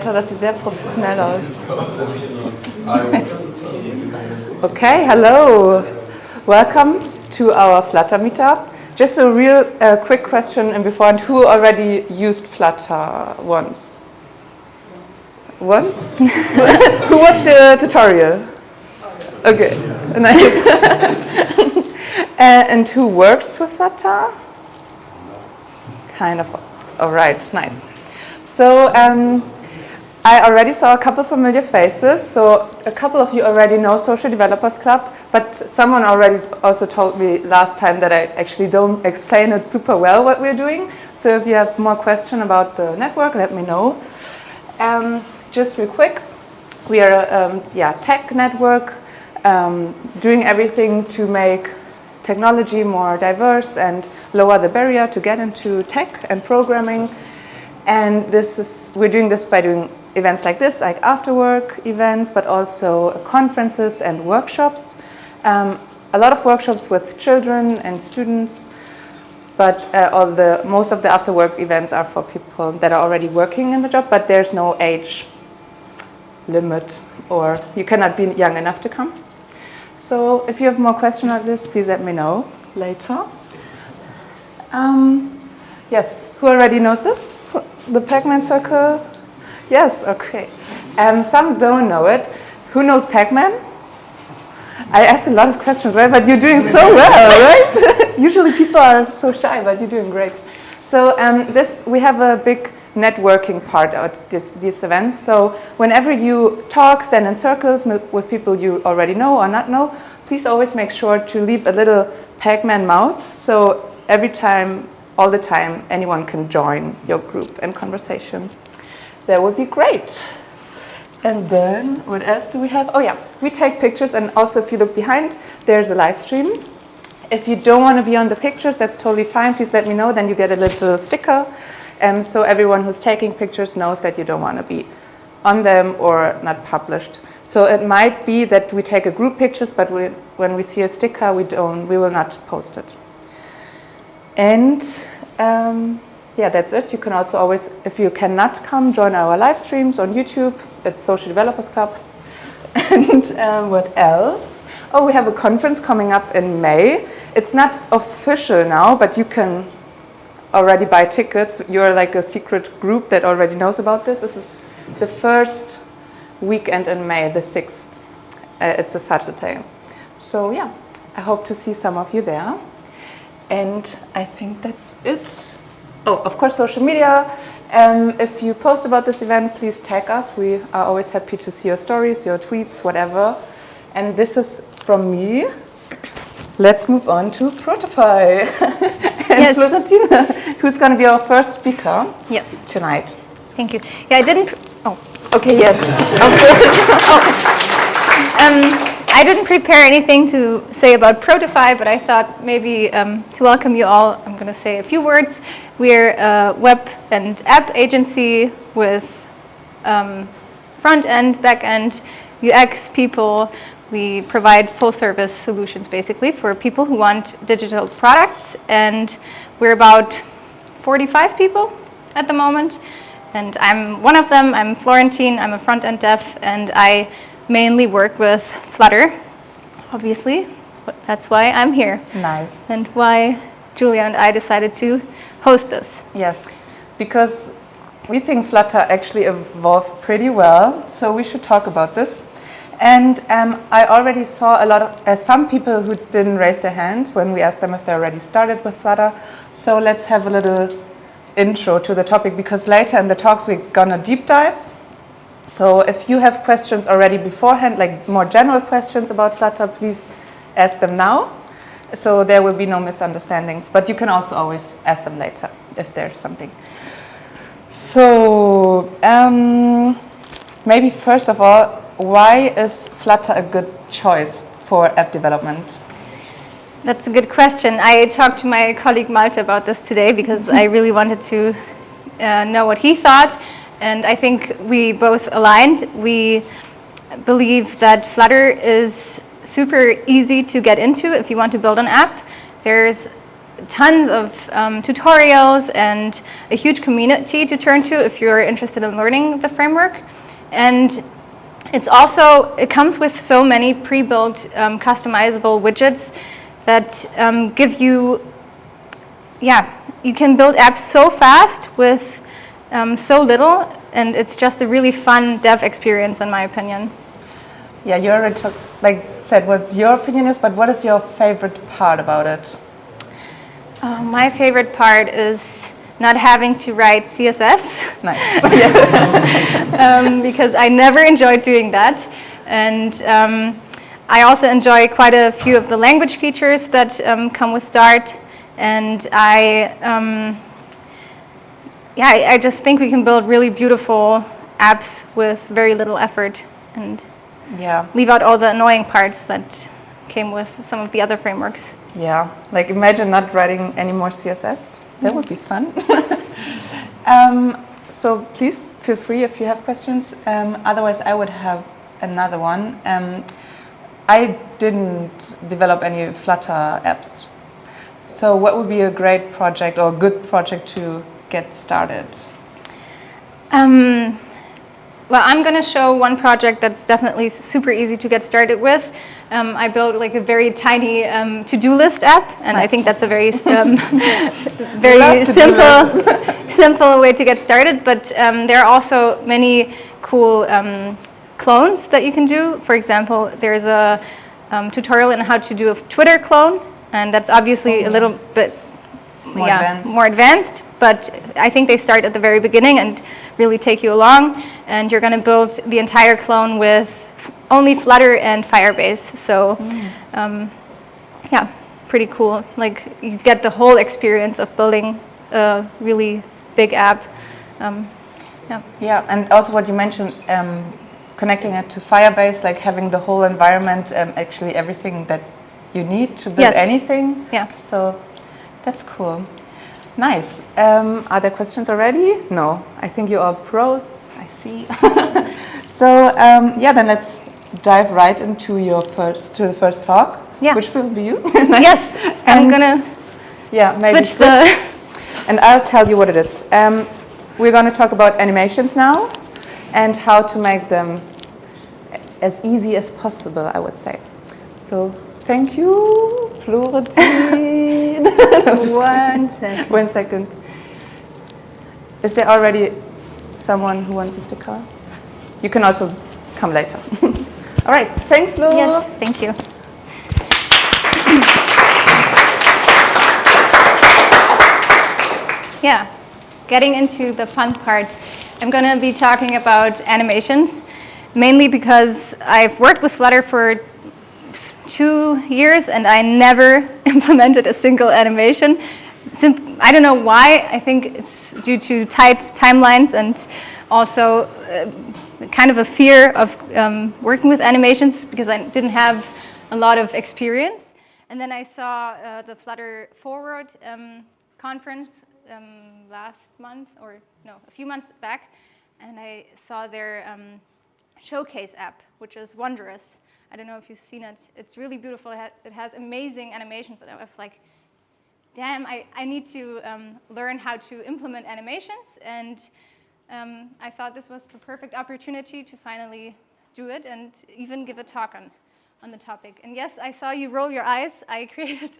Das sieht sehr professionell aus. Okay, hello. Welcome to our Flutter meetup. Just a real quick question in beforehand. Who already used Flutter once? Once? Who watched the tutorial? Okay, nice. And who works with Flutter? Kind of. All right, nice. So I already saw a couple familiar faces. So a couple of you already know Social Developers Club, but someone already also told me last time that I actually don't explain it super well what we're doing. So if you have more questions about the network, let me know. Just real quick, we are a tech network doing everything to make technology more diverse and lower the barrier to get into tech and programming. And we're doing this by doing events like this, like after work events, but also conferences and workshops. A lot of workshops with children and students, but most of the after work events are for people that are already working in the job, but there's no age limit, or you cannot be young enough to come. So if you have more questions on this, please let me know later. Yes, who already knows this? The Pac-Man circle? Yes, okay. Some don't know it. Who knows Pac-Man? I asked a lot of questions, right? But you're doing so well, right? Usually people are so shy, but you're doing great. So we have a big networking part of these events. So whenever you talk, stand in circles with people you already know or not know, please always make sure to leave a little Pac-Man mouth. So every time, all the time, anyone can join your group and conversation. That would be great. And then, what else do we have? Oh yeah, we take pictures, and also if you look behind, there's a live stream. If you don't want to be on the pictures, that's totally fine. Please let me know, then you get a little sticker. So everyone who's taking pictures knows that you don't want to be on them or not published. So it might be that we take a group pictures, but when we see a sticker, we will not post it. And that's it. You can also always, if you cannot come, join our live streams on YouTube. That's Social Developers Club. And what else? Oh, we have a conference coming up in May. It's not official now, but you can already buy tickets. You're like a secret group that already knows about this. This is the first weekend in May, the 6th. It's a Saturday. So yeah, I hope to see some of you there. And I think that's it. Oh, of course, social media. If you post about this event, please tag us. We are always happy to see your stories, your tweets, whatever. And this is from me. Let's move on to Protofy. And yes. Florentine, who's going to be our first speaker tonight. Thank you. Yeah, I didn't... Okay, yes. I didn't prepare anything to say about Protofy, but I thought maybe to welcome you all, I'm going to say a few words. We're a web and app agency with front-end, back-end, UX people. We provide full-service solutions, basically, for people who want digital products. And we're about 45 people at the moment. And I'm one of them. I'm Florentine. I'm a front-end dev, and I mainly work with Flutter, obviously. That's why I'm here. Nice. And why Julia and I decided to host this. Yes, because we think Flutter actually evolved pretty well, so we should talk about this. And I already saw some people who didn't raise their hands when we asked them if they already started with Flutter. So let's have a little intro to the topic, because later in the talks we're gonna deep dive. So if you have questions already beforehand, like more general questions about Flutter, please ask them now. So there will be no misunderstandings, but you can also always ask them later if there's something. So maybe first of all, why is Flutter a good choice for app development? That's a good question. I talked to my colleague Malte about this today because I really wanted to know what he thought. And I think we both aligned. We believe that Flutter is super easy to get into if you want to build an app. There's tons of tutorials and a huge community to turn to if you're interested in learning the framework. And it comes with so many pre-built customizable widgets that give you, you can build apps so fast with so little, and it's just a really fun dev experience in my opinion. Yeah, you already said what your opinion is, but what is your favorite part about it? My favorite part is not having to write CSS. Nice. Because I never enjoyed doing that. And I also enjoy quite a few of the language features that come with Dart. And I just think we can build really beautiful apps with very little effort and leave out all the annoying parts that came with some of the other frameworks. Yeah, like imagine not writing any more CSS. That would be fun. So please feel free if you have questions. Otherwise, I would have another one. I didn't develop any Flutter apps. So what would be a great project or a good project to get started? Well, I'm going to show one project that's definitely super easy to get started with. I built like a very tiny to-do list app, and I think that's a very very simple way to get started. But there are also many cool clones that you can do. For example, there's a tutorial on how to do a Twitter clone, and that's obviously a little bit more advanced. But I think they start at the very beginning and really take you along. And you're going to build the entire clone with only Flutter and Firebase. So, pretty cool. Like you get the whole experience of building a really big app. Yeah, and also what you mentioned, connecting it to Firebase, like having the whole environment, actually everything that you need to build anything. Yeah. So that's cool. Nice. Are there questions already? No. I think you are pros. I see. So then let's dive right into the first talk. Yeah. Which will be you. Nice. Yes. I'm gonna. Yeah, maybe switch. And I'll tell you what it is. We're going to talk about animations now and how to make them as easy as possible, I would say. So thank you, Florentine. One second. Is there already someone who wants a sticker? You can also come later. All right. Thanks, Flo. Yes, thank you. Yeah, getting into the fun part. I'm going to be talking about animations, mainly because I've worked with Flutter for 2 years and I never implemented a single animation. I don't know why. I think it's due to tight timelines and also kind of a fear of working with animations because I didn't have a lot of experience. And then I saw the Flutter Forward conference last month, or no, a few months back, and I saw their showcase app, which is wondrous. I don't know if you've seen it. It's really beautiful. It has amazing animations, and I was like, damn, I need to learn how to implement animations, and I thought this was the perfect opportunity to finally do it and even give a talk on the topic. And yes, I saw you roll your eyes. I created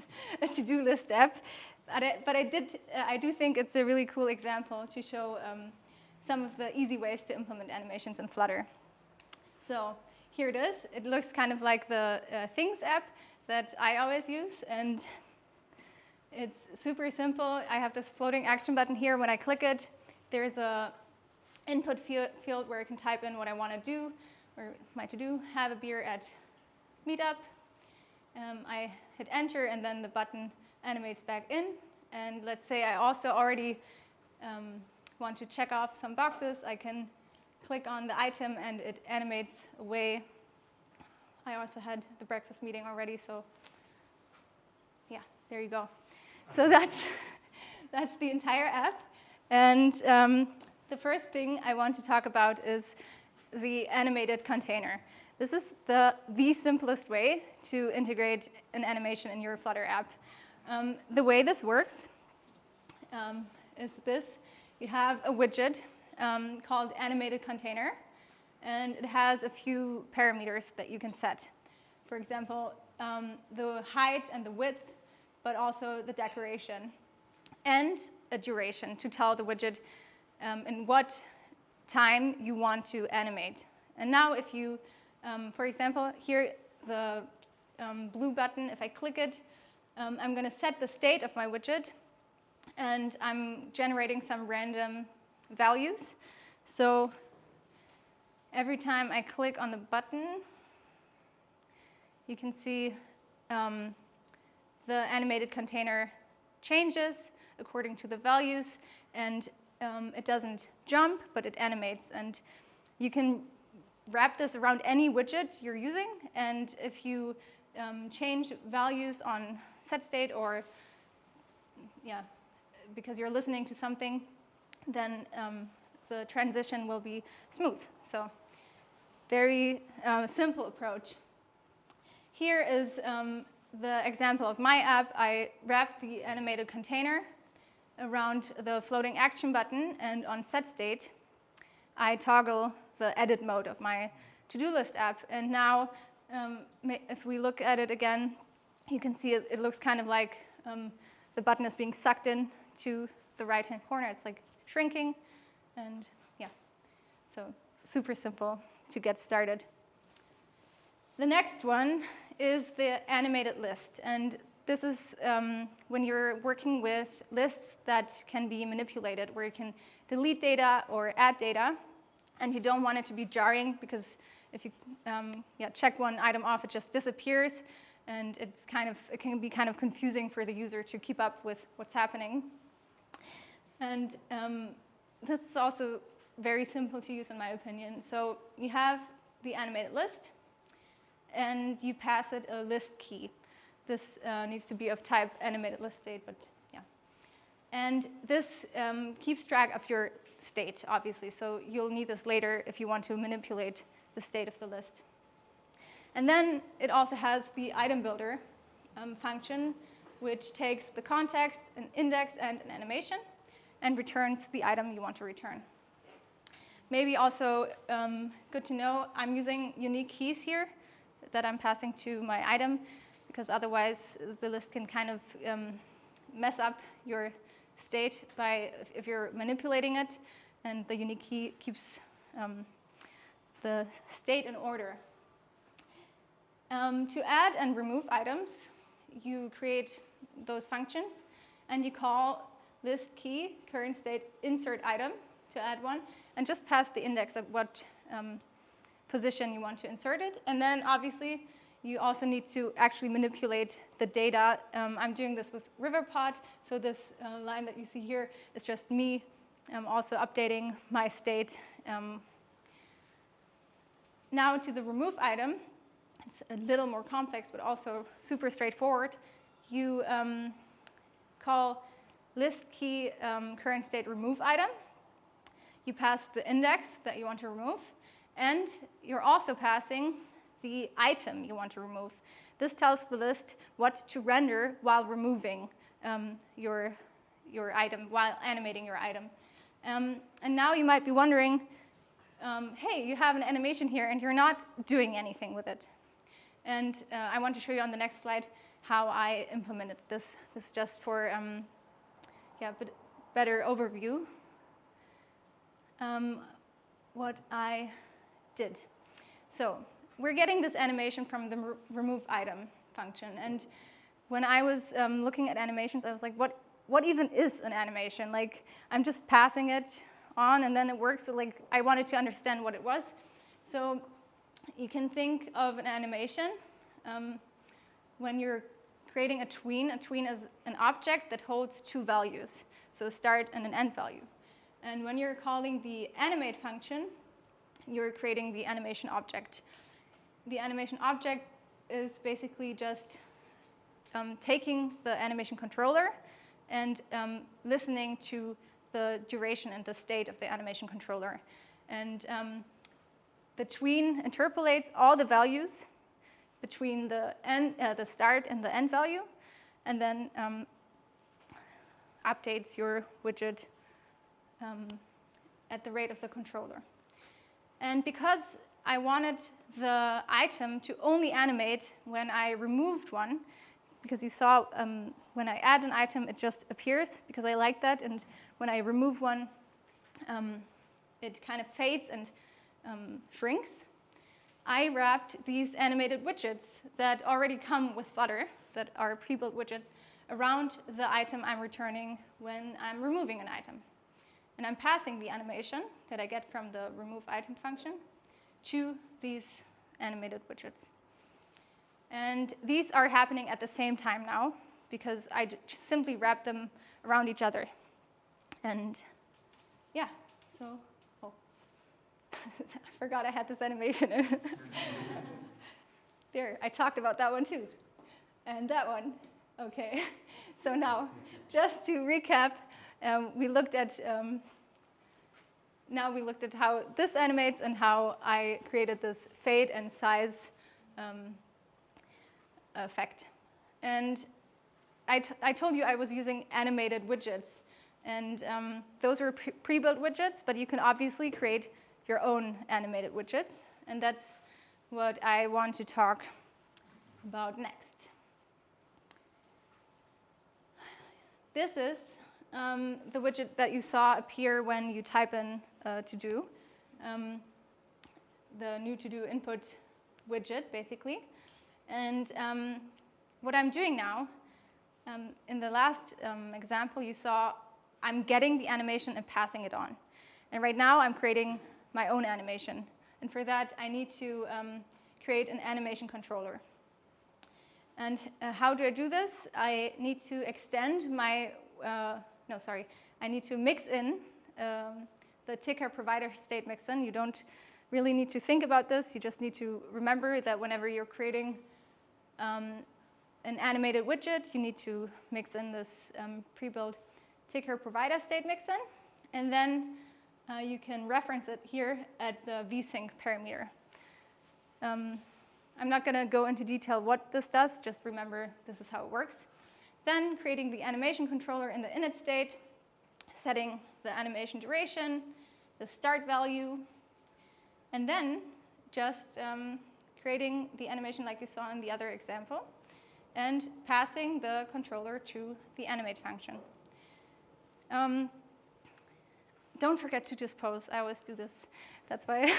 a to-do list app, but I do think it's a really cool example to show some of the easy ways to implement animations in Flutter. So here it is. It looks kind of like the Things app that I always use, and it's super simple. I have this floating action button here. When I click it, there's a input field where I can type in what I want to do, or my to-do, have a beer at Meetup. I hit enter, and then the button animates back in. And let's say I also already want to check off some boxes. I can click on the item, and it animates away. I also had the breakfast meeting already, so yeah, there you go. So that's the entire app. And the first thing I want to talk about is the animated container. This is the simplest way to integrate an animation in your Flutter app. The way this works is this. You have a widget called animated container, and it has a few parameters that you can set. For example, the height and the width, but also the decoration, and a duration to tell the widget in what time you want to animate. And now if you, for example, here the blue button, if I click it, I'm going to set the state of my widget, and I'm generating some random values. So every time I click on the button, you can see the animated container changes according to the values, and it doesn't jump, but it animates. And you can wrap this around any widget you're using, and if you change values on set state, or because you're listening to something, then the transition will be smooth. So very simple approach. Here is the example of my app. I wrapped the animated container around the floating action button, and on set state, I toggle the edit mode of my to-do list app. And now, if we look at it again, you can see it looks kind of like the button is being sucked in to the right-hand corner. It's like shrinking, and yeah, so super simple to get started. The next one is the animated list, and this is when you're working with lists that can be manipulated, where you can delete data or add data, and you don't want it to be jarring, because if you check one item off, it just disappears, and it can be kind of confusing for the user to keep up with what's happening. And this is also very simple to use, in my opinion. So you have the animated list, and you pass it a list key. This needs to be of type animated list state, but yeah. And this keeps track of your state, obviously. So you'll need this later if you want to manipulate the state of the list. And then it also has the item builder function, which takes the context, an index, and an animation, and returns the item you want to return. Maybe also good to know, I'm using unique keys here that I'm passing to my item, because otherwise the list can kind of mess up your state if you're manipulating it, and the unique key keeps the state in order. To add and remove items, you create those functions, and you call list key current state insert item to add one, and just pass the index at what position you want to insert it. And then obviously you also need to actually manipulate the data. I'm doing this with Riverpod, so this line that you see here is just me also updating my state. Now to the remove item. It's a little more complex, but also super straightforward. You call list key current state remove item. You pass the index that you want to remove, and you're also passing the item you want to remove. This tells the list what to render while removing your item, while animating your item. And now you might be wondering, hey, you have an animation here and you're not doing anything with it. And I want to show you on the next slide how I implemented this. This is just for better overview what I did. So we're getting this animation from the remove item function. And when I was looking at animations, I was like, what even is an animation? Like, I'm just passing it on and then it works. So like, I wanted to understand what it was. So you can think of an animation when you're creating a tween. A tween is an object that holds two values, so a start and an end value. And when you're calling the animate function, you're creating the animation object. The animation object is basically just taking the animation controller and listening to the duration and the state of the animation controller. And the tween interpolates all the values between the start and the end value, and then updates your widget at the rate of the controller. And because I wanted the item to only animate when I removed one, because you saw when I add an item, it just appears, because I like that. And when I remove one, it kind of fades and shrinks. I wrapped these animated widgets that already come with Flutter, that are pre-built widgets, around the item I'm returning when I'm removing an item. And I'm passing the animation that I get from the remove item function to these animated widgets. And these are happening at the same time now, because I simply wrap them around each other. And yeah, so, oh, I forgot I had this animation in. There, I talked about that one too. And that one. Okay, so now, just to recap, we looked at how this animates and how I created this fade and size effect. And I told you I was using animated widgets, and those were pre-built widgets, but you can obviously create your own animated widgets, and that's what I want to talk about next. This is the widget that you saw appear when you type in to do, the new to do input widget, basically. And what I'm doing now, in the last example you saw, I'm getting the animation and passing it on. And right now I'm creating my own animation. And for that I need to create an animation controller. And how do I do this? I need to extend my, I need to mix in the ticker provider state mixin. You don't really need to think about this. You just need to remember that whenever you're creating an animated widget, you need to mix in this pre-built ticker provider state mixin. And then you can reference it here at the vsync parameter. I'm not going to go into detail what this does, just remember this is how it works. Then creating the animation controller in the init state, setting the animation duration, the start value, and then just creating the animation like you saw in the other example, and passing the controller to the animate function. Don't forget to dispose. I always do this. That's why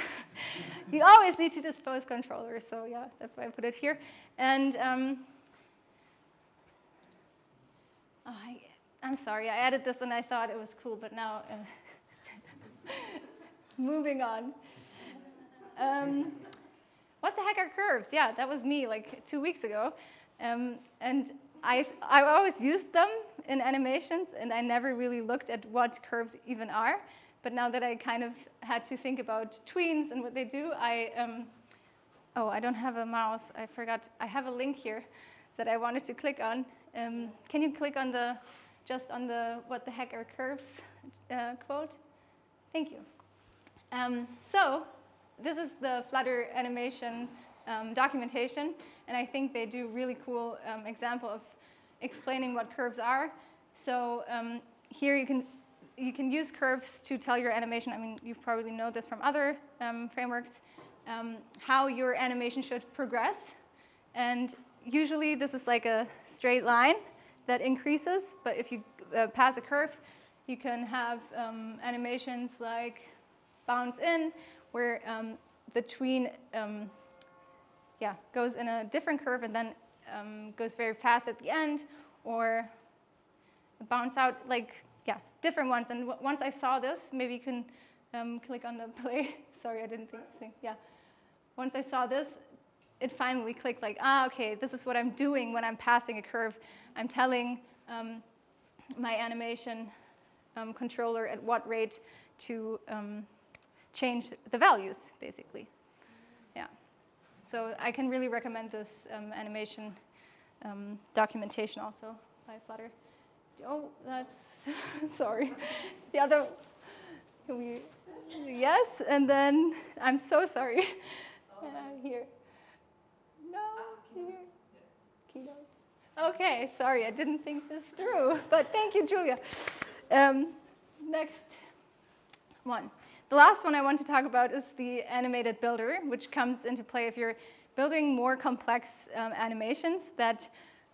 you always need to dispose controllers. So yeah, that's why I put it here. And I'm sorry, I added this and I thought it was cool, but now moving on. What the heck are curves? Yeah, that was me like 2 weeks ago. And I always used them in animations, and I never really looked at what curves even are. But now that I kind of had to think about tweens and what they do, oh, I don't have a mouse. I forgot. I have a link here that I wanted to click on. Can you click on just on the what the heck are curves quote? Thank you. So this is the Flutter animation documentation, and I think they do really cool example of explaining what curves are. So here you can use curves to tell your animation. I mean, you probably know this from other frameworks, how your animation should progress. And usually this is like a straight line that increases, but if you pass a curve, you can have animations like bounce in, where the tween goes in a different curve and then goes very fast at the end, or bounce out, like, different ones. And once I saw this, maybe you can click on the play. Sorry, I didn't think. Yeah. Once I saw this, it finally clicked like, okay, this is what I'm doing when I'm passing a curve. I'm telling my animation controller at what rate to change the values, basically. Yeah. So I can really recommend this animation documentation also by Flutter. Oh, that's, sorry. The other, can we, yes, and then, I'm so sorry. Here. No, here. Keynote. Okay, sorry, I didn't think this through, but thank you, Julia. Next one. The last one I want to talk about is the animated builder, which comes into play if you're building more complex animations that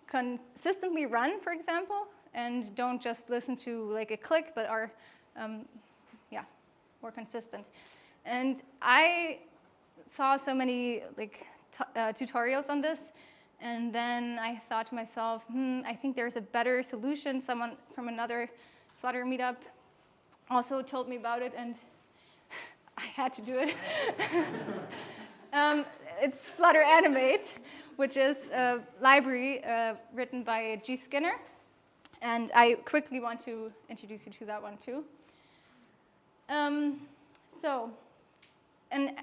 consistently run, for example, and don't just listen to like a click, but are more consistent. And I saw so many like tutorials on this, and then I thought to myself, I think there's a better solution. Someone from another Flutter meetup also told me about it, and I had to do it. It's Flutter Animate, which is a library written by G. Skinner. And I quickly want to introduce you to that one too. So an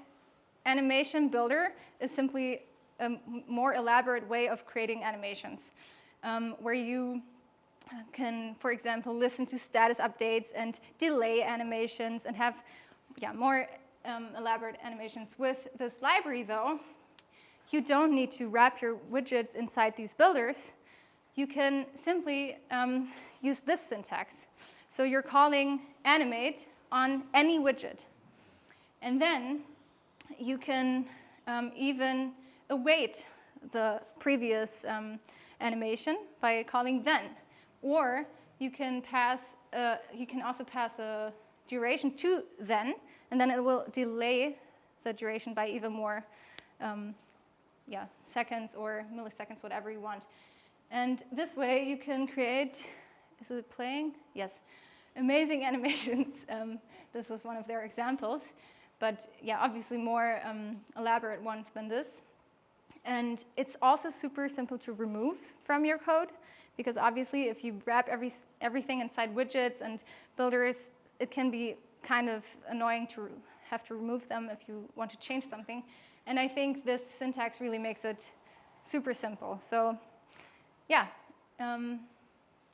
animation builder is simply a more elaborate way of creating animations, where you can, for example, listen to status updates and delay animations and have more elaborate animations. With this library, though, you don't need to wrap your widgets inside these builders. You can simply use this syntax. So you're calling animate on any widget. And then you can even await the previous animation by calling then. Or you can also pass a duration to then, and then it will delay the duration by even more seconds or milliseconds, whatever you want. And this way you can create, is it playing? Yes, amazing animations. This was one of their examples, but obviously more elaborate ones than this. And it's also super simple to remove from your code, because obviously if you wrap everything inside widgets and builders, it can be kind of annoying to have to remove them if you want to change something. And I think this syntax really makes it super simple. So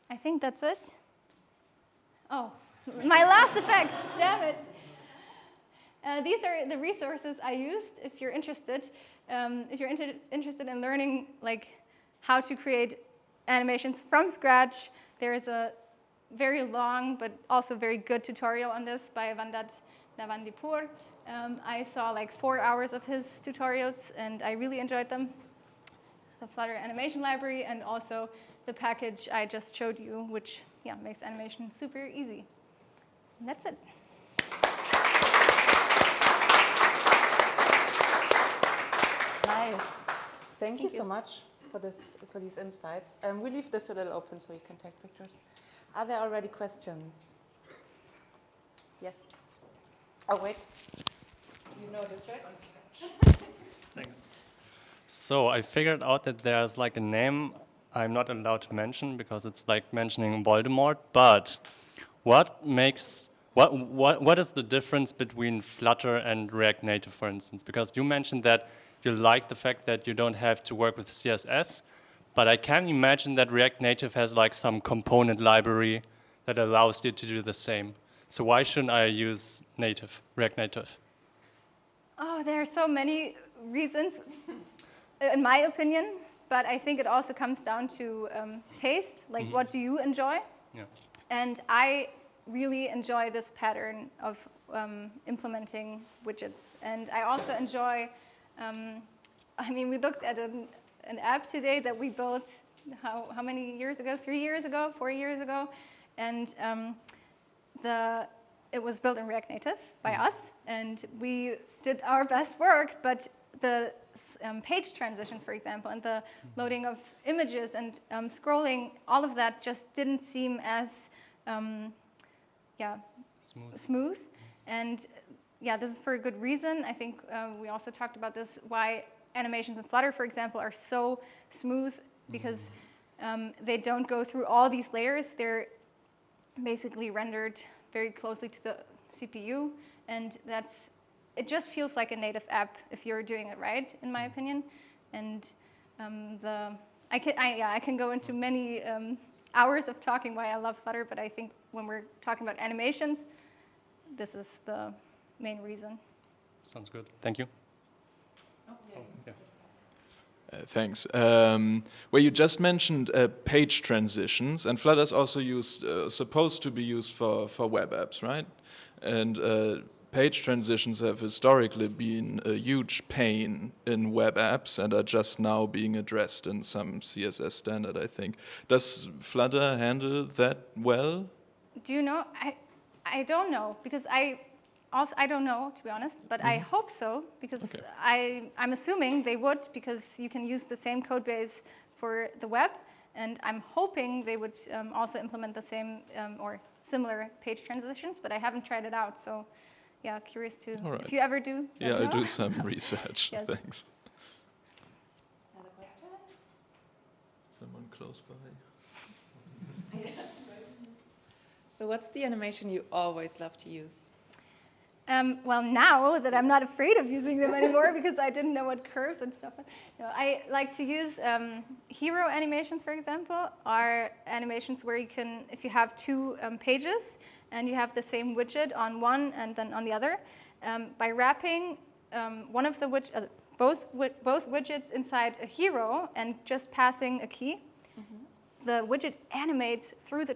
I think that's it. Oh, my last effect, damn it. These are the resources I used if you're interested. If you're interested in learning like how to create animations from scratch, there is a very long but also very good tutorial on this by Vandat Navandipur. I saw like 4 hours of his tutorials and I really enjoyed them. The Flutter animation library and also the package I just showed you, which makes animation super easy. And that's it. Nice. Thank you so much for these insights. We leave this a little open so you can take pictures. Are there already questions? Yes. Oh, wait. You know this, right? Thanks. So I figured out that there's like a name I'm not allowed to mention because it's like mentioning Voldemort. But what is the difference between Flutter and React Native, for instance? Because you mentioned that you like the fact that you don't have to work with CSS, but I can imagine that React Native has like some component library that allows you to do the same. So why shouldn't I use React Native? Oh, there are so many reasons, in my opinion, but I think it also comes down to taste, like what do you enjoy? Yeah. And I really enjoy this pattern of implementing widgets. And I also enjoy, we looked at an app today that we built, how many years ago? 3 years ago, 4 years ago? And it was built in React Native by us, and we did our best work, but the page transitions, for example, and the loading of images and scrolling, all of that just didn't seem as smooth. And this is for a good reason. I think we also talked about this, why animations in Flutter, for example, are so smooth, because they don't go through all these layers. They're basically rendered very closely to the CPU, and it just feels like a native app if you're doing it right, in my opinion. And I can go into many hours of talking why I love Flutter, but I think when we're talking about animations, this is the main reason. Sounds good. Thank you. Oh, yeah. Thanks. Well, you just mentioned page transitions, and Flutter is also supposed to be used for web apps, right? And page transitions have historically been a huge pain in web apps and are just now being addressed in some CSS standard, I think. Does Flutter handle that well? Do you know? I don't know, because I don't know, to be honest, but I hope so, because I'm assuming they would, because you can use the same code base for the web, and I'm hoping they would also implement the same or similar page transitions, but I haven't tried it out, so yeah, curious to, if you ever do. Yeah, I'll do some research. Yes. Thanks. Another question? Someone close by? So what's the animation you always love to use? Well, now that I'm not afraid of using them anymore because I didn't know what curves and stuff. No, I like to use hero animations, for example, are animations where you can, if you have two pages and you have the same widget on one and then on the other, by wrapping one of the both widgets inside a hero and just passing a key, the widget animates through the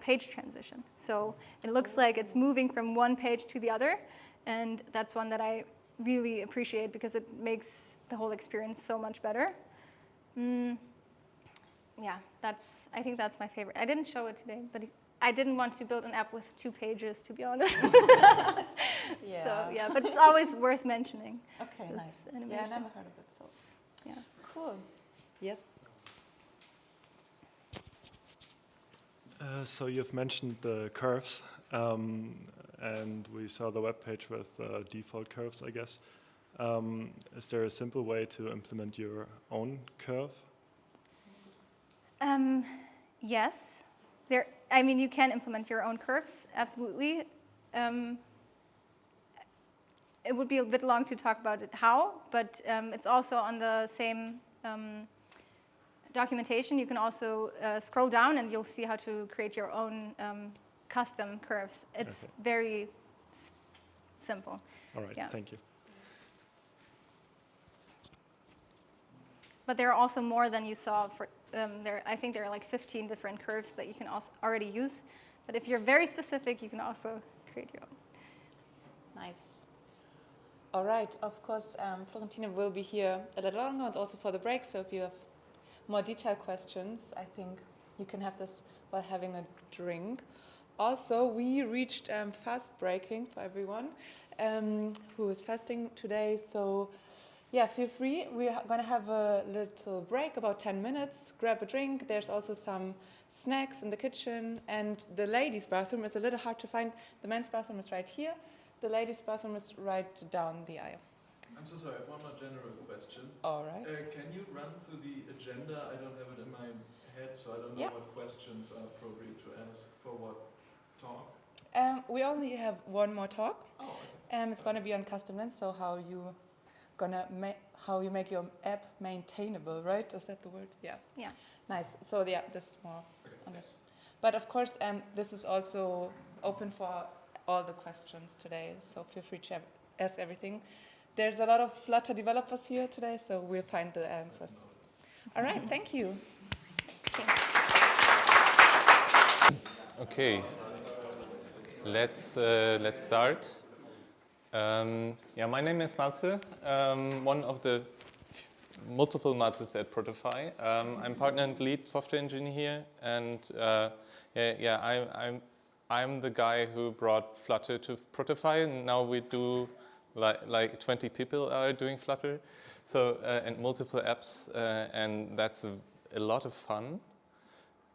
page transition. So it looks like it's moving from one page to the other, and that's one that I really appreciate because it makes the whole experience so much better. Yeah, I think that's my favorite. I didn't show it today, but I didn't want to build an app with 2 pages, to be honest. Yeah. So yeah, but it's always worth mentioning. Okay, nice. Animation. Yeah, I never heard of it, so. Yeah. Cool. Yes. So you've mentioned the curves, and we saw the web page with default curves, I guess. Is there a simple way to implement your own curve? Yes. I mean, you can implement your own curves, absolutely. It would be a bit long to talk about it how, but it's also on the same documentation. You can also scroll down and you'll see how to create your own custom curves. It's very simple. All right, Yeah. thank you. But there are also more than you saw. I think there are like 15 different curves that you can also already use. But if you're very specific, you can also create your own. Nice. All right. Of course, Florentine will be here a little longer and also for the break. So if you have more detailed questions, I think you can have this while having a drink. Also, we reached fast breaking for everyone who is fasting today. So yeah, feel free. We're going to have a little break, about 10 minutes. Grab a drink. There's also some snacks in the kitchen. And the ladies' bathroom is a little hard to find. The men's bathroom is right here. The ladies' bathroom is right down the aisle. I'm so sorry, I have one more general question. All right. Can you run through the agenda? I don't have it in my head, so I don't know what questions are appropriate to ask for what talk. We only have one more talk. Oh, okay. It's going to be on custom lints, so how you make your app maintainable, right? Is that the word? Yeah. Yeah. Nice. So yeah, this is more on this. But of course, this is also open for all the questions today, so feel free to ask everything. There's a lot of Flutter developers here today, so we'll find the answers. All right, thank you. Okay, let's start. Yeah, my name is Malte, one of the multiple Maltes at Protify. I'm partner and lead software engineer here, and I'm the guy who brought Flutter to Protify, and now we do like 20 people are doing Flutter, so and multiple apps, and that's a lot of fun.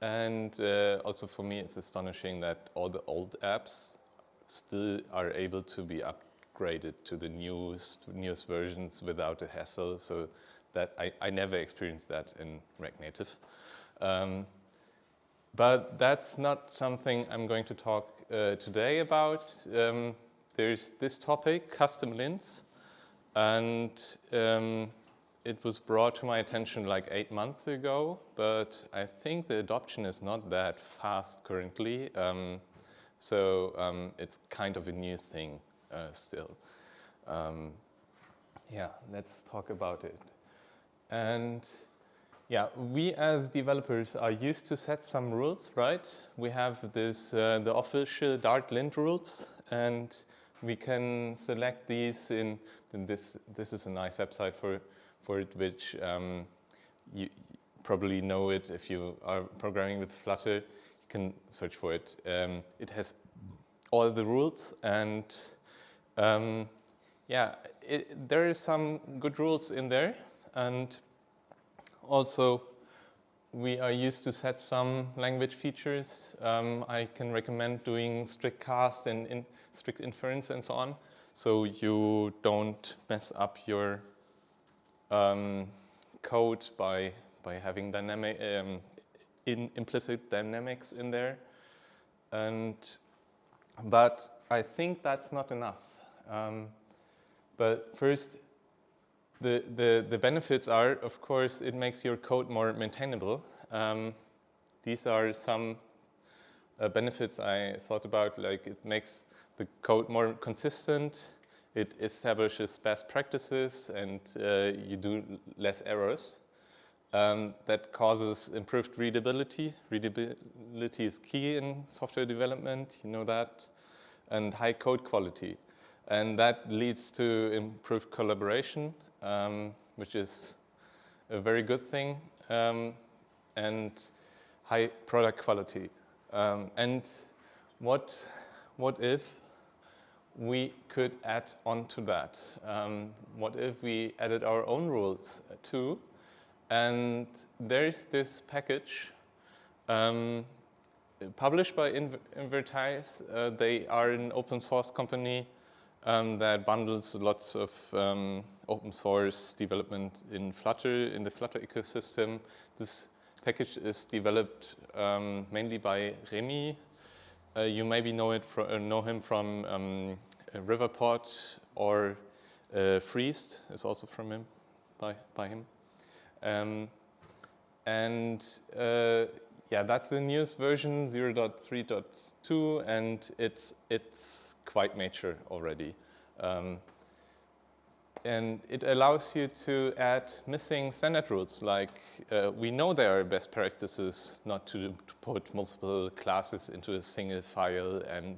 And also for me, it's astonishing that all the old apps still are able to be upgraded to the newest versions without a hassle. So that I never experienced that in React Native. But that's not something I'm going to talk today about. There's this topic, custom lints, and it was brought to my attention like 8 months ago, but I think the adoption is not that fast currently. So it's kind of a new thing still. Yeah, let's talk about it. And yeah, we as developers are used to set some rules, right? We have this the official Dart lint rules, and we can select these in this. This is a nice website for it, which you probably know it if you are programming with Flutter. You can search for it. It has all the rules, and yeah, there is some good rules in there, and also we are used to set some language features. I can recommend doing strict cast and strict inference and so on, so you don't mess up your code by having dynamic implicit dynamics in there. But I think that's not enough. But first, the benefits are, of course, it makes your code more maintainable. These are some benefits I thought about, like it makes the code more consistent, it establishes best practices, and you do less errors. That causes improved readability. Readability is key in software development, you know that, and high code quality. And that leads to improved collaboration, which is a very good thing, and high product quality. And what if we could add on to that? What if we added our own rules too? And there's this package published by Invertise. They are an open source company that bundles lots of open source development in Flutter, in the Flutter ecosystem. This package is developed mainly by Remy. You maybe know him from Riverpod, or Freezed is also from him, by him. Yeah, that's the newest version, 0.3.2, and it's quite mature already. And it allows you to add missing standard rules, like we know there are best practices not to put multiple classes into a single file and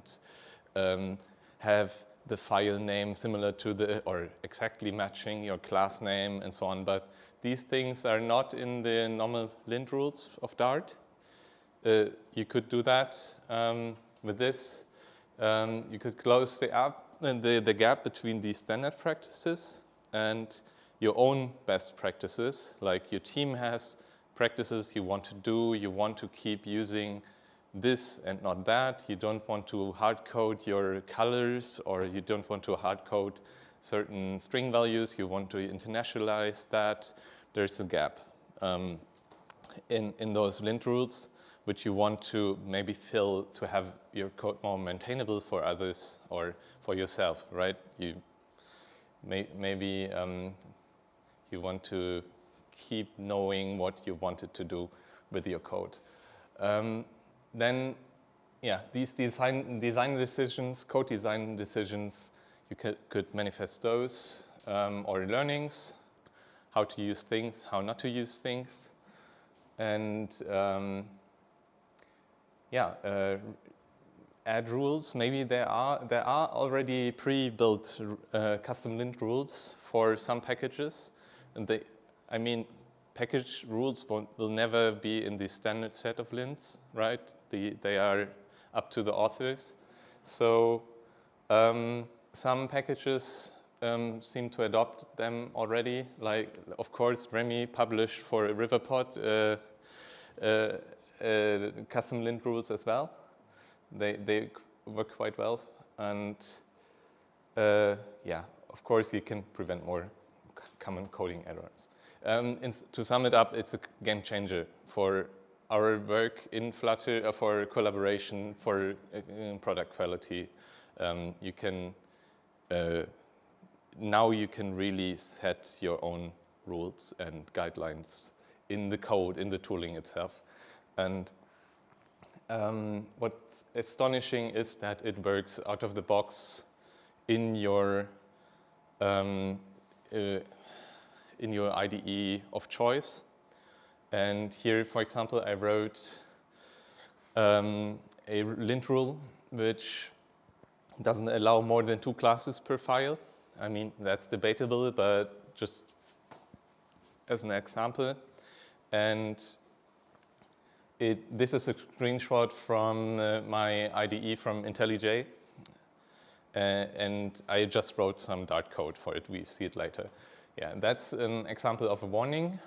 have the file name similar to or exactly matching your class name and so on, but these things are not in the normal lint rules of Dart. You could do that with this. You could close the gap between these standard practices and your own best practices. Like your team has practices you want to do, you want to keep using this and not that. You don't want to hard code your colors, or you don't want to hard code certain string values. You want to internationalize that. There's a gap in those lint rules, which you want to maybe fill to have your code more maintainable for others or for yourself, right? You maybe you want to keep knowing what you wanted to do with your code. Then, yeah, these design decisions, code design decisions, you could manifest those, or learnings, how to use things, how not to use things, and add rules. Maybe there are already pre-built custom lint rules for some packages, and package rules will never be in the standard set of lints, right? They are up to the authors. So some packages seem to adopt them already. Like, of course, Remy published for Riverpod custom lint rules as well. They work quite well, and yeah, of course, you can prevent more common coding errors. To sum it up, it's a game changer for our work in Flutter, for collaboration, for product quality. You can now you can really set your own rules and guidelines in the code, in the tooling itself. And what's astonishing is that it works out of the box in your in your IDE of choice. And here, for example, I wrote a lint rule which doesn't allow more than 2 classes per file. I mean, that's debatable, but just as an example. And this is a screenshot from my IDE from IntelliJ. And I just wrote some Dart code for it. We see it later. Yeah, that's an example of a warning.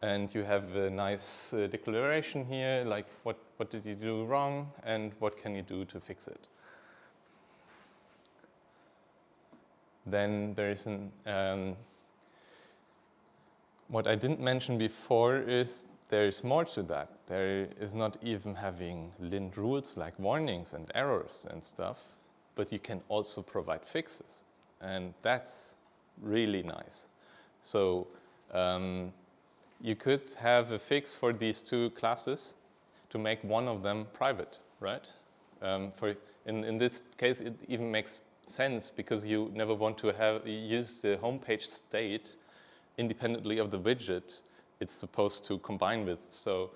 And you have a nice declaration here, like what did you do wrong and what can you do to fix it. Then there is what I didn't mention before is there is more to that. There is not even having lint rules like warnings and errors and stuff, but you can also provide fixes. And that's really nice. So you could have a fix for these 2 classes to make one of them private, right? In this case, it even makes sense because you never want to use the homepage state independently of the widget it's supposed to combine with. So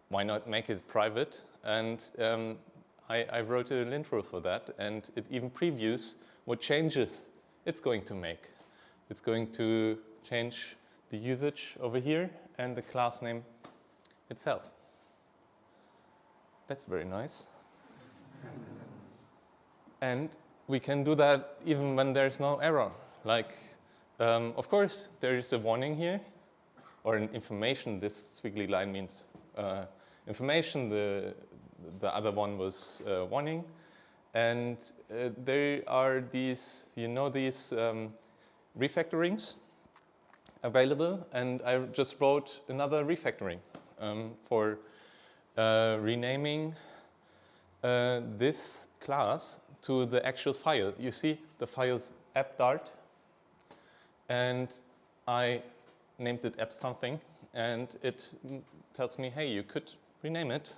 why not make it private? And I wrote a lint rule for that, and it even previews what changes it's going to make. It's going to change the usage over here and the class name itself. That's very nice. And we can do that even when there's no error. Like, of course, there is a warning here, or an information. This squiggly line means information. The other one was warning. And there are these, these refactorings available. And I just wrote another refactoring for renaming this class to the actual file. You see the file's app.dart, and I named it app something, and it tells me, hey, you could rename it.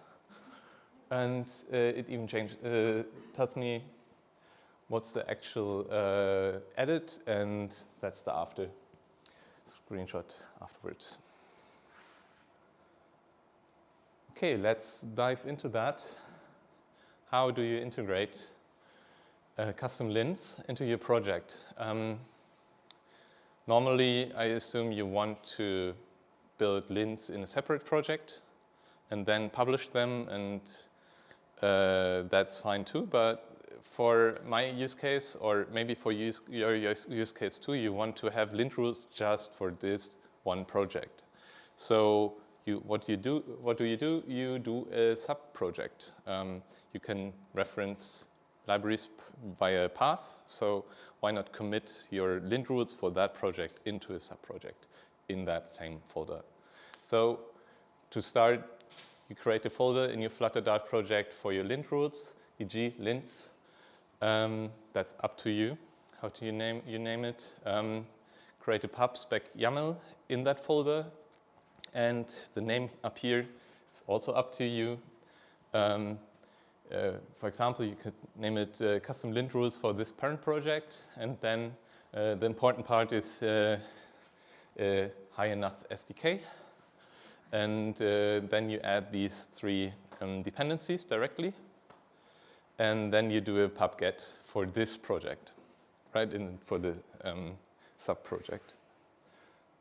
And it even tells me what's the actual edit, and that's the after screenshot afterwards. Okay, let's dive into that. How do you integrate custom lints into your project? Normally, I assume you want to build lints in a separate project and then publish them, and that's fine too. But for my use case, or maybe for your use case too, you want to have lint rules just for this one project. So what do you do? You do a sub-project. You can reference libraries via path. So why not commit your lint rules for that project into a sub-project in that same folder? So to start, you create a folder in your Flutter Dart project for your lint rules, e.g. lints. That's up to you. How do you name it? Create a pub spec YAML in that folder. And the name up here is also up to you. For example, you could name it custom lint rules for this parent project. And then the important part is high enough SDK. And then you add these 3 dependencies directly. And then you do a pub-get for this project, right, for the sub-project.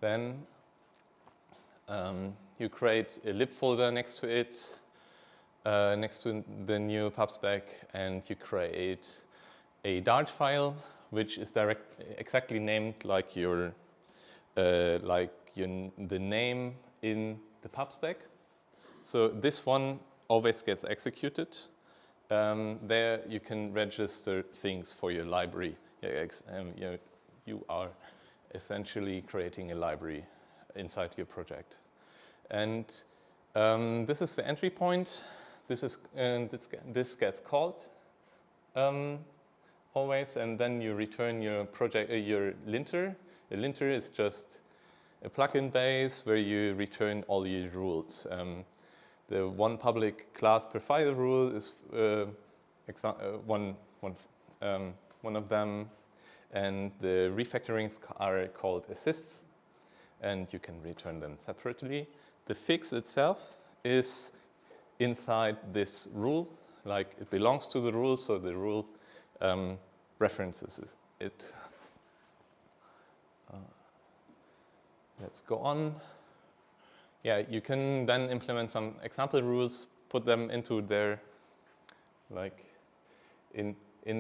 Then you create a lib folder next to it, next to the new pub-spec, and you create a Dart file, which is exactly named like the name in the pub-spec. So this one always gets executed. There you can register things for your library. You are essentially creating a library inside your project. And this is the entry point. This gets called always, and then you return your project, your linter. A linter is just a plugin base where you return all your rules. The one public class per file rule is one of them, and the refactorings are called assists, and you can return them separately. The fix itself is inside this rule, like it belongs to the rule, so the rule references it. Let's go on. Yeah, you can then implement some example rules, put them into their, like, in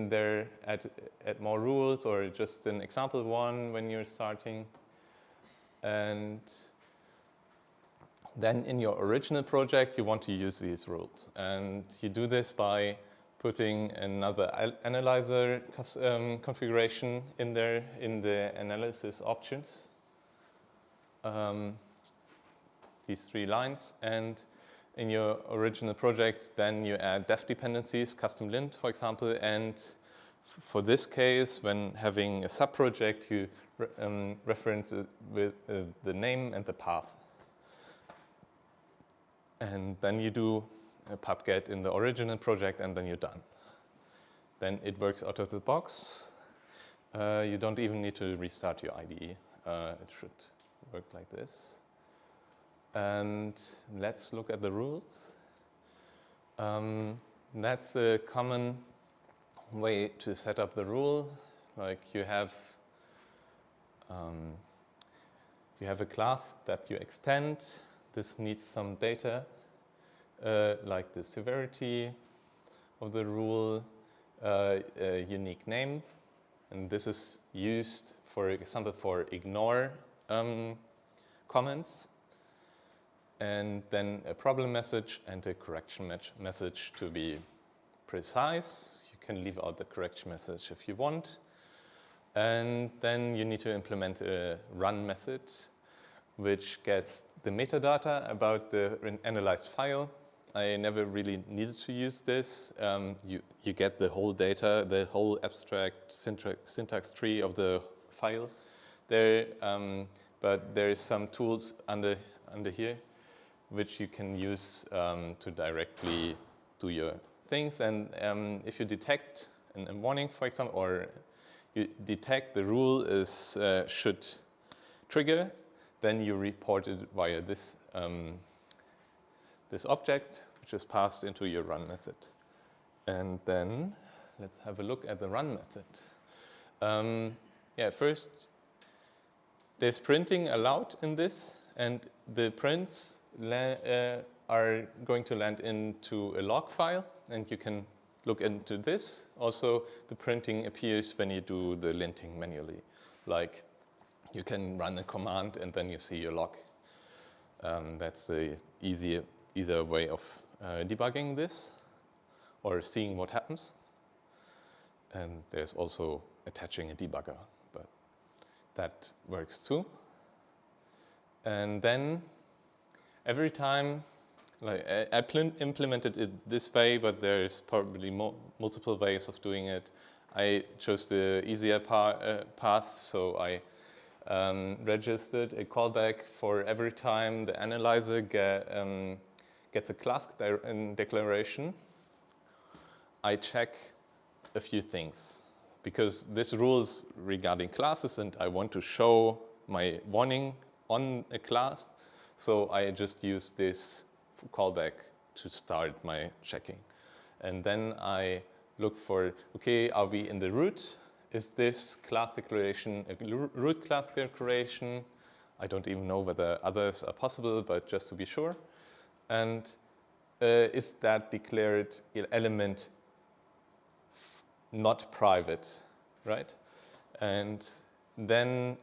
there, add more rules, or just an example one when you're starting. And then in your original project, you want to use these rules. And you do this by putting another analyzer configuration in there in the analysis options. These 3 lines, and in your original project, then you add def dependencies, custom lint, for example, and for this case, when having a sub-project, you reference it with the name and the path. And then you do a pub-get in the original project, and then you're done. Then it works out of the box. You don't even need to restart your IDE. It should work like this. And let's look at the rules. That's a common way to set up the rule. Like you have a class that you extend. This needs some data, like the severity of the rule, a unique name, and this is used, for example, for ignore comments, and then a problem message and a correction message to be precise. You can leave out the correction message if you want. And then you need to implement a run method, which gets the metadata about the analyzed file. I never really needed to use this. You get the whole data, the whole abstract syntax tree of the file there, but there is some tools under here which you can use to directly do your things. And if you detect a warning, for example, or you detect the rule is should trigger, then you report it via this this object, which is passed into your run method. And then let's have a look at the run method. Yeah, first there's printing allowed in this, and the prints are going to land into a log file, and you can look into this. Also, the printing appears when you do the linting manually. Like, you can run a command and then you see your log. That's the easier way of debugging this or seeing what happens. And there's also attaching a debugger, but that works too. And then every time, like I implemented it this way, but there is probably multiple ways of doing it. I chose the easier path, so I registered a callback for every time the analyzer gets a class declaration. I check a few things, because this rule is regarding classes and I want to show my warning on a class. So I just use this callback to start my checking. And then I look for, okay, are we in the root? Is this class declaration a root class declaration? I don't even know whether others are possible, but just to be sure. And is that declared element not private, right? And then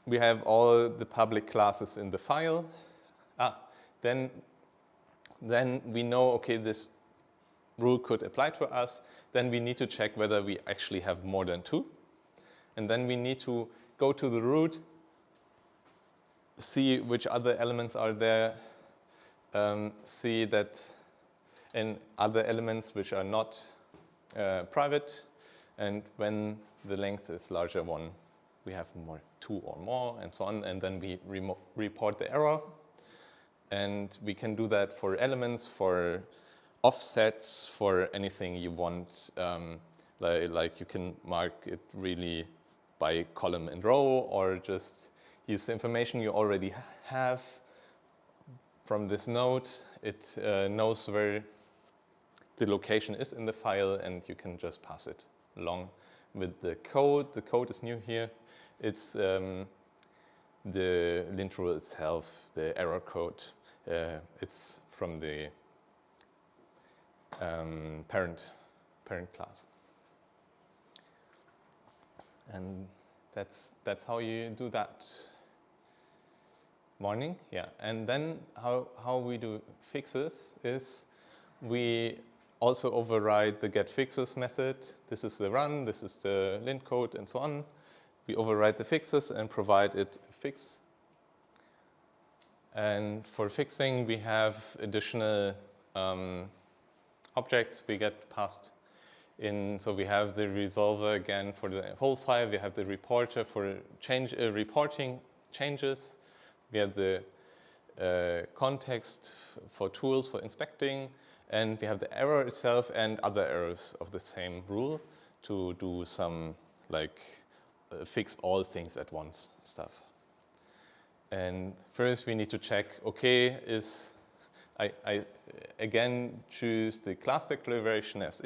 we have all the public classes in the file. Then we know, okay, this rule could apply to us. Then we need to check whether we actually have more than 2. And then we need to go to the root, see which other elements are there, see that in other elements which are not private, and when the length is larger one, we have 2 or more, and so on, and then we report the error. And we can do that for elements, for offsets, for anything you want. Like you can mark it really by column and row, or just use the information you already have from this node. It knows where the location is in the file, and you can just pass it along with the code. The code is new here. It's the lint rule itself, the error code. It's from the parent class. And that's how you do that. Morning, yeah. And then how we do fixes is we also override the get fixes method. This is the run, this is the lint code, and so on. We override the fixes and provide it a fix. And for fixing, we have additional objects we get passed in. So we have the resolver again for the whole file. We have the reporter for reporting changes. We have the context for tools for inspecting. And we have the error itself and other errors of the same rule to do some like fix all things at once stuff. And first we need to check, okay, I again choose the class declaration as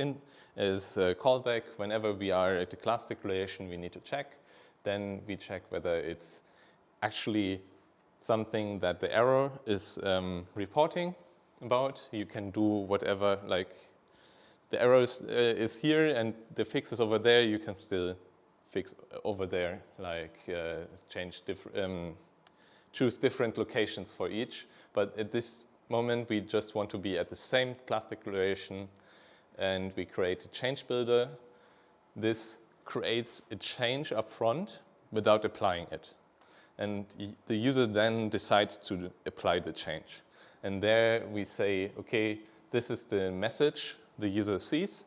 callback. Whenever we are at the class declaration, we need to check. Then we check whether it's actually something that the error is reporting about. You can do whatever, like the error is here and the fix is over there. You can still fix over there, like choose different locations for each. But at this moment, we just want to be at the same class declaration, and we create a change builder. This creates a change up front without applying it. And the user then decides to apply the change. And there we say, okay, this is the message the user sees,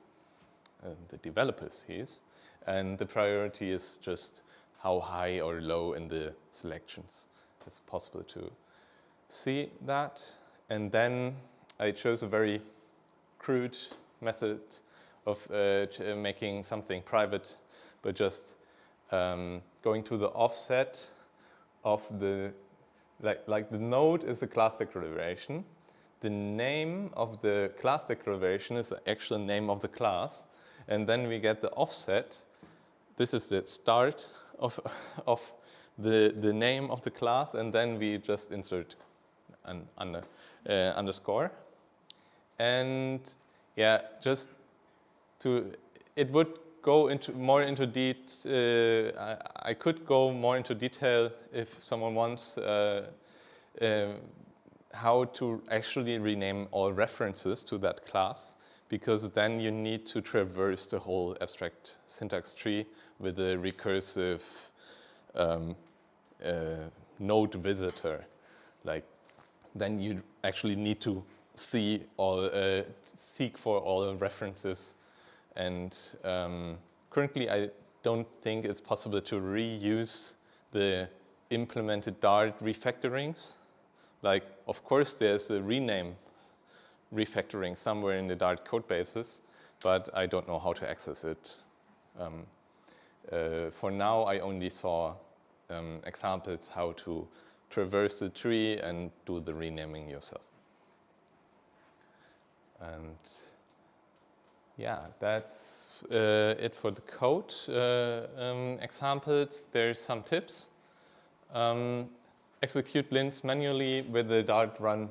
the developer sees, and the priority is just how high or low in the selections it's possible to see that. And then I chose a very crude method of making something private, but just going to the offset of the, like the node is the class declaration. The name of the class declaration is the actual name of the class. And then we get the offset. This is the start of the name of the class, and then we just insert an underscore. And yeah, just it would go more into detail. I could go more into detail if someone wants how to actually rename all references to that class, because then you need to traverse the whole abstract syntax tree with a recursive node visitor. Like, then you actually need to seek for all references. And currently, I don't think it's possible to reuse the implemented Dart refactorings. Like, of course, there's a rename refactoring somewhere in the Dart code bases, but I don't know how to access it. For now, I only saw examples how to traverse the tree and do the renaming yourself. And yeah, that's it for the code examples. There's some tips. Execute lints manually with the Dart run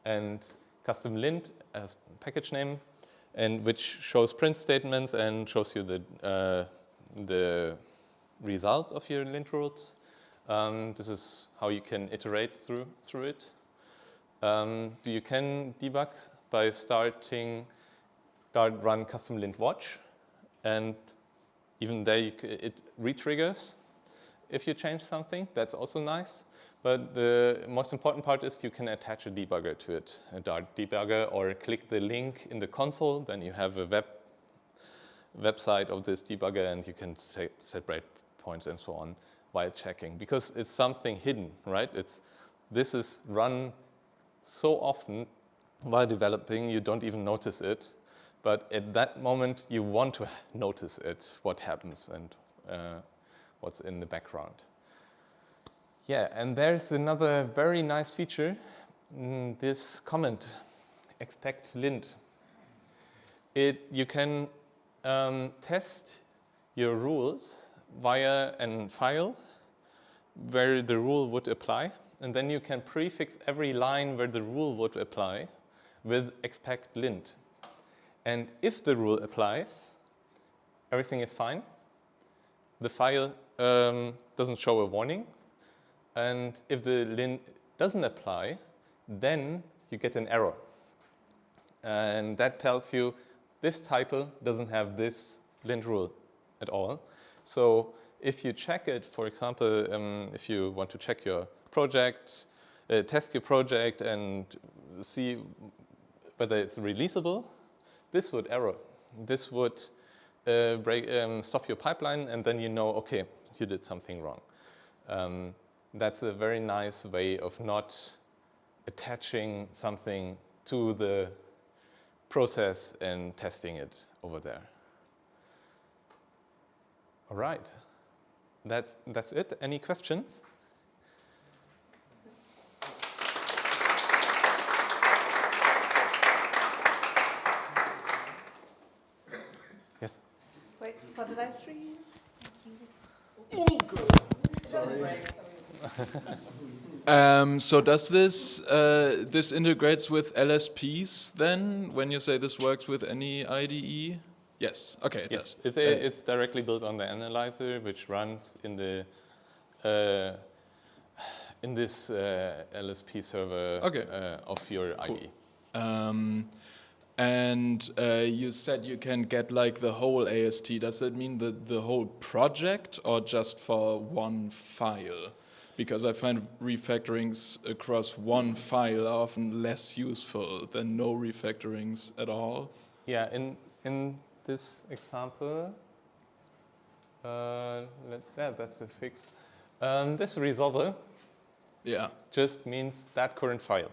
and custom lint as package name, and which shows print statements and shows you the results of your lint rules. This is how you can iterate through it. You can debug by starting Dart run custom lint watch, and even there it retriggers if you change something. That's also nice. But the most important part is you can attach a debugger to it, a Dart debugger, or click the link in the console. Then you have a website of this debugger, and you can set breakpoints and so on while checking, because it's something hidden, right? This is run so often while developing, you don't even notice it. But at that moment, you want to notice it, what happens and what's in the background. Yeah, and there's another very nice feature, this comment, expect lint. You can test your rules via a file where the rule would apply, and then you can prefix every line where the rule would apply with expect lint. And if the rule applies, everything is fine. The file doesn't show a warning. And if the lint doesn't apply, then you get an error. And that tells you this title doesn't have this lint rule at all. So if you check it, for example, if you want to check your project, test your project and see whether it's releasable, this would error. This would stop your pipeline, and then you know, okay, you did something wrong. That's a very nice way of not attaching something to the process and testing it over there. All right, that's it. Any questions? Yes. Wait for the live stream. So does this integrates with LSPs then? When you say this works with any IDE? Yes. Okay. It Yes, does. it's directly built on the analyzer, which runs in the in this LSP server of your IDE. And you said you can get like the whole AST. Does that mean the whole project or just for one file? Because I find refactorings across one file are often less useful than no refactorings at all. Yeah, in this example, that's a fixed. This resolver just means that current file.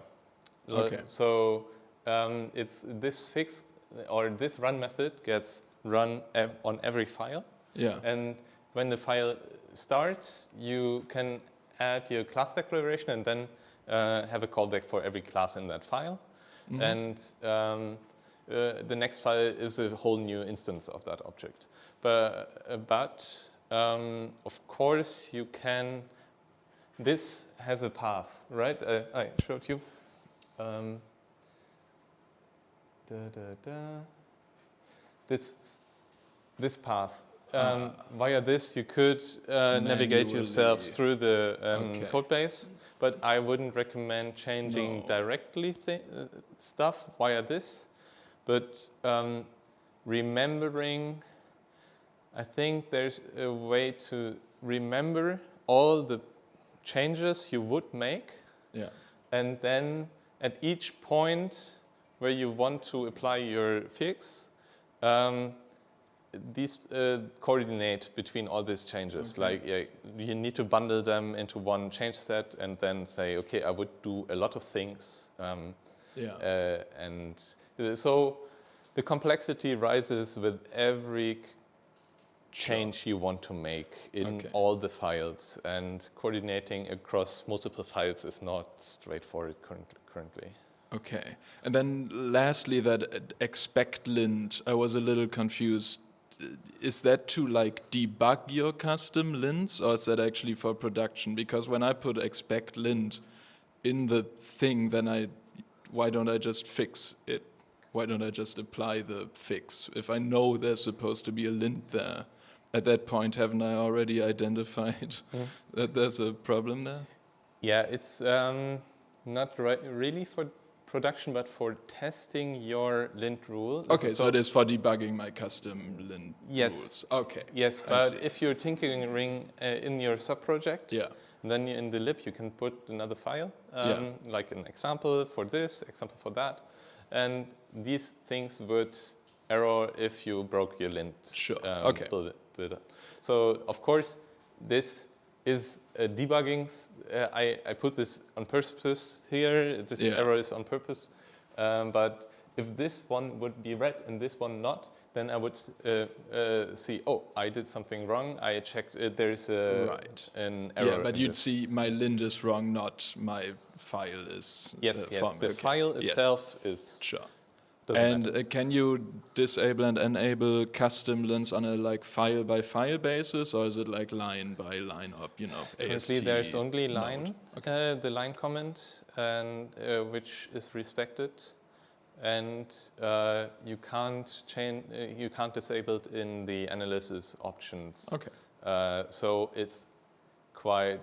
Okay. So it's this fix or this run method gets run on every file. Yeah. And when the file starts, you can add your class declaration and then have a callback for every class in that file. Mm-hmm. And the next file is a whole new instance of that object. But of course, you can. This has a path, right? I showed you. This path. Via this, you could navigate yourself through the code base, but I wouldn't recommend changing directly stuff via this. But remembering, I think there's a way to remember all the changes you would make, and then at each point where you want to apply your fix, these coordinate between all these changes. Okay. Like you need to bundle them into one change set and then say, okay, I would do a lot of things. And so the complexity rises with every change you want to make in all the files, and coordinating across multiple files is not straightforward currently. Okay. And then lastly, that expect lint, I was a little confused. Is that to like debug your custom lints, or is that actually for production? Because when I put expect lint in the thing, then why don't I just fix it? Why don't I just apply the fix? If I know there's supposed to be a lint there, at that point, haven't I already identified that there's a problem there? Yeah, it's not really for production, but for testing your lint rule. Okay, so it is for debugging my custom lint rules. Okay. Yes, but if you're tinkering in your sub-project, then in the lib you can put another file, like an example for this, example for that, and these things would error if you broke your lint builder. So of course, this is debugging. I put this on purpose here. This error is on purpose. But if this one would be red and this one not, then I would see, oh, I did something wrong. I checked, there's an error. Yeah, but you'd see my lint is wrong, not my file is yes, formed. the file itself is sure. doesn't And can you disable and enable custom lints on a like file by file basis, or is it like line by line up? You know, Currently, AST there's only node? line, Okay. the line comment, and which is respected, and you can't change, you can't disable it in the analysis options. Okay. So it's quite,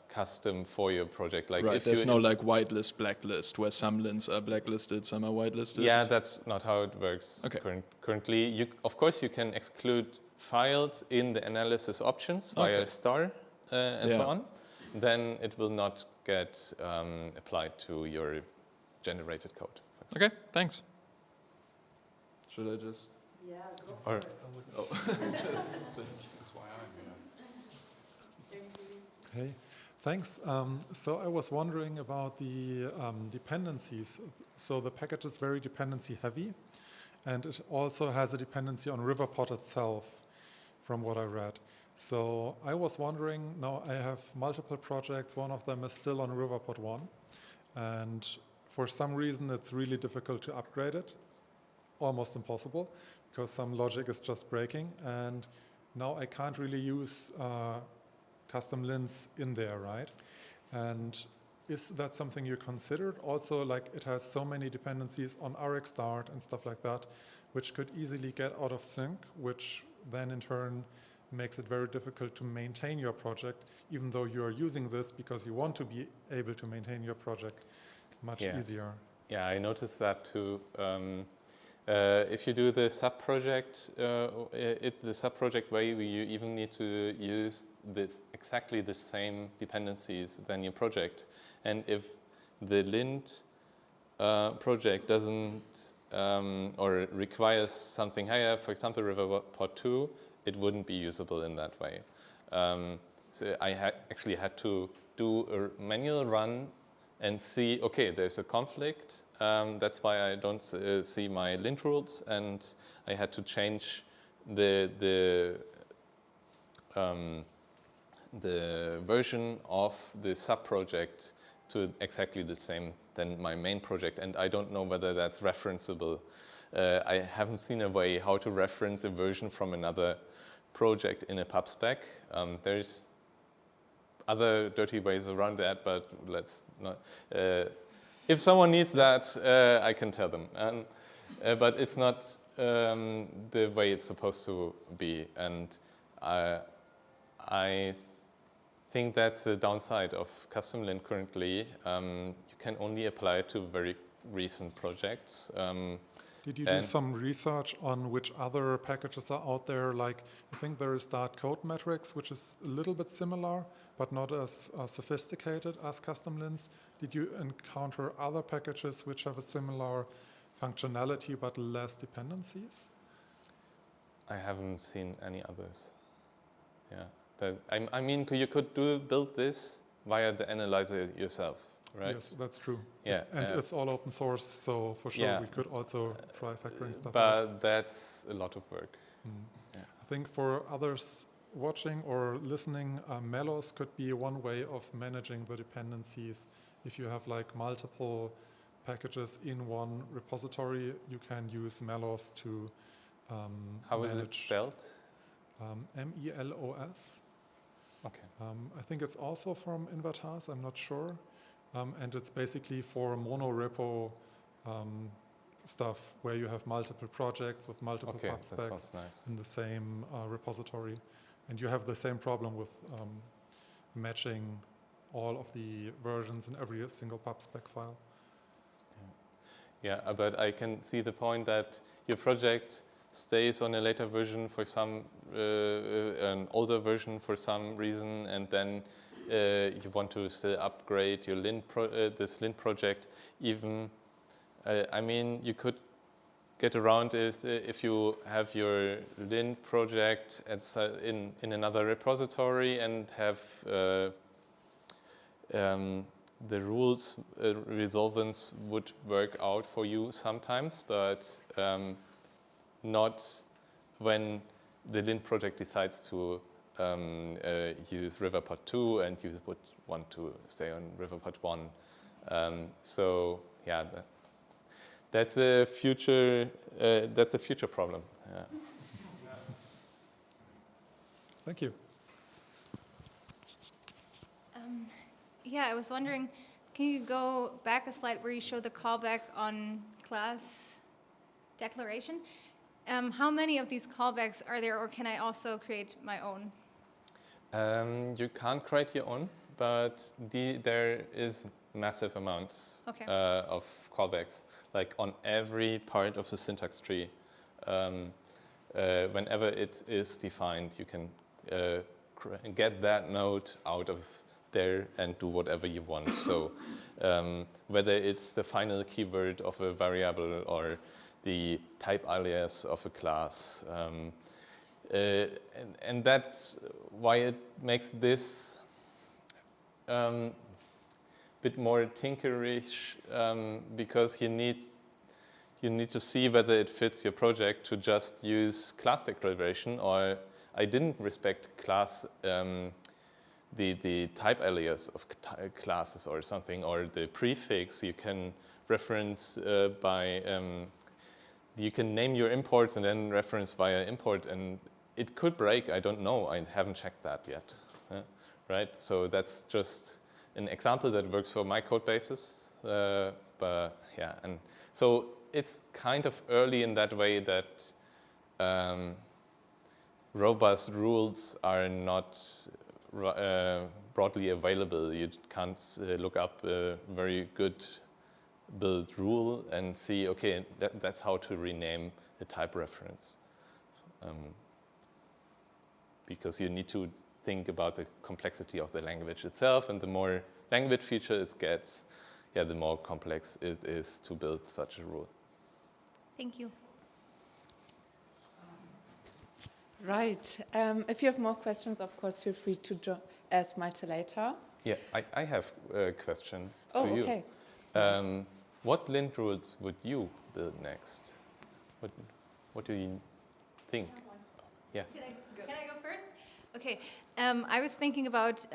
custom for your project. Like Right. if There's you no like whitelist, blacklist, where some lints are blacklisted, some are whitelisted. Yeah, that's not how it works. Okay. Currently, of course, you can exclude files in the analysis options via star and so on. Then it will not get applied to your generated code. Okay, thanks. Should I just? Yeah, go Or, for it. Oh. That's why I'm here. Hey, thanks. So I was wondering about the dependencies. So the package is very dependency heavy, and it also has a dependency on Riverpod itself, from what I read. So I was wondering, now I have multiple projects, one of them is still on Riverpod 1, and for some reason it's really difficult to upgrade it, almost impossible, because some logic is just breaking, and now I can't really use custom lints in there, right? And is that something you considered? Also, like it has so many dependencies on rxstart and stuff like that, which could easily get out of sync, which then in turn makes it very difficult to maintain your project, even though you are using this because you want to be able to maintain your project much easier. Yeah, I noticed that too. If you do the sub-project, the sub-project way, you even need to use exactly the same dependencies than your project. And if the lint project doesn't or requires something higher, for example, Riverpod 2, it wouldn't be usable in that way. So I actually had to do a manual run and see, okay, there's a conflict. That's why I don't see my lint rules, and I had to change the version of the sub-project to exactly the same than my main project, and I don't know whether that's referenceable. I haven't seen a way how to reference a version from another project in a pub spec. There's other dirty ways around that, but let's not. If someone needs that, I can tell them. But it's not the way it's supposed to be, and I think that's the downside of custom lint currently. You can only apply it to very recent projects. Did you do some research on which other packages are out there? Like, I think there is Dart Code Metrics, which is a little bit similar, but not as sophisticated as custom lints. Did you encounter other packages which have a similar functionality but less dependencies? I haven't seen any others. Yeah, I mean, you could build this via the analyzer yourself. Right? Yes, that's true. Yeah, and it's all open source, so for sure we could also try factoring stuff out. But that's a lot of work. Yeah. I think for others watching or listening, malloc could be one way of managing the dependencies. If you have like multiple packages in one repository, you can use malloc to How manage. is it spelled? MELOS. Okay. I think it's also from Invertas, I'm not sure. And it's basically for monorepo stuff where you have multiple projects with multiple pub specs in the same repository. And you have the same problem with matching all of the versions in every single pub spec file. Yeah, but I can see the point that your project stays on a later version for some, an older version for some reason, and then you want to still upgrade your this lint project. Even, I mean, you could get around it if you have your lint project in another repository and have the rules resolvents would work out for you sometimes, but not when the lint project decides to use Riverpod 2 and you would want to stay on Riverpod 1. So yeah, that's a future problem. Yeah. Thank you. Yeah, I was wondering, can you go back a slide where you show the callback on class declaration? How many of these callbacks are there, or can I also create my own? You can't create your own, but there is massive amounts of callbacks, like on every part of the syntax tree. Whenever it is defined, you can get that node out of there and do whatever you want. So whether it's the final keyword of a variable or the type alias of a class. And that's why it makes this bit more tinkerish, because you need to see whether it fits your project to just use class declaration, or I didn't respect class, the type alias of classes or something, or the prefix you can reference by, you can name your imports and then reference via import, and it could break, I don't know, I haven't checked that yet, right? So that's just an example that works for my code bases, but yeah, and so it's kind of early in that way that robust rules are not broadly available. You can't look up a very good build rule and see, okay, that's how to rename the type reference. Because you need to think about the complexity of the language itself, and the more language feature it gets, yeah, the more complex it is to build such a rule. Thank you. Right. If you have more questions, of course, feel free to ask Malte later. Yeah, I have a question Oh, to you. okay. What lint rules would you build next? What do you think? Yes. Can I go first? Okay. I was thinking about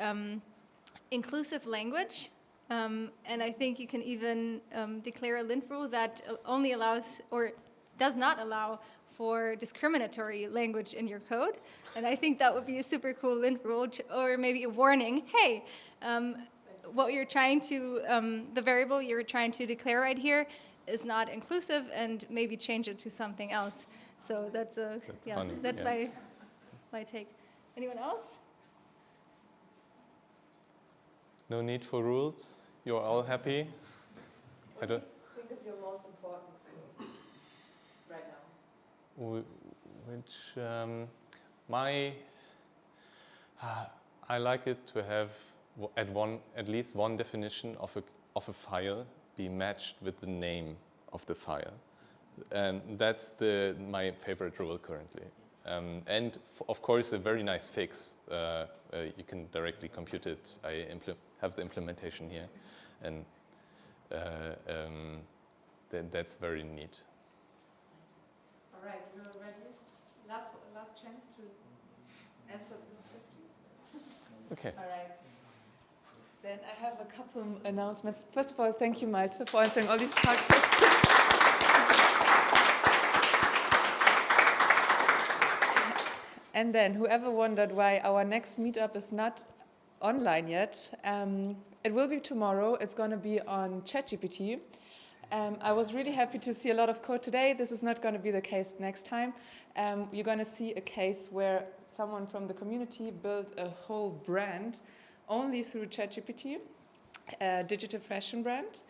inclusive language, and I think you can even declare a lint rule that only allows or does not allow for discriminatory language in your code. And I think that would be a super cool lint rule, or maybe a warning. Hey, what you're trying to, the variable you're trying to declare right here is not inclusive, and maybe change it to something else. So that's funny, that's yeah. my take. Anyone else? No need for rules? You're all happy? I don't. I think is your most important thing right now? I like it to have at least one definition of a file be matched with the name of the file, and that's my favorite rule currently. And of course, a very nice fix. You can directly compute it. I have the implementation here, and that's very neat. All right, we're ready. Last chance to answer this question. Okay. All right. Then I have a couple announcements. First of all, thank you, Malte, for answering all these hard questions. And then, whoever wondered why our next meetup is not online yet, it will be tomorrow. It's going to be on ChatGPT. I was really happy to see a lot of code today. This is not going to be the case next time. You're going to see a case where someone from the community built a whole brand only through ChatGPT, a digital fashion brand.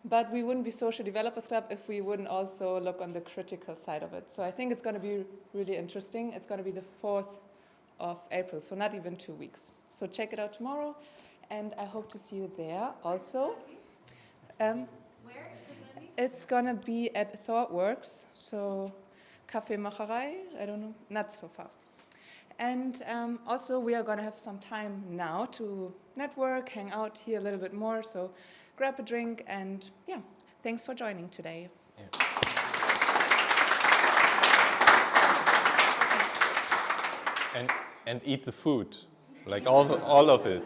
But we wouldn't be Social Developers Club if we wouldn't also look on the critical side of it. So I think it's going to be really interesting. It's going to be the 4th of April, so not even 2 weeks. So check it out tomorrow, and I hope to see you there also. Where is it going to be? It's going to be at ThoughtWorks, so Kaffeemacherei, I don't know, not so far. And also we are going to have some time now to network, hang out here a little bit more, so grab a drink, and yeah, thanks for joining today. Yeah. and eat the food, like all of it.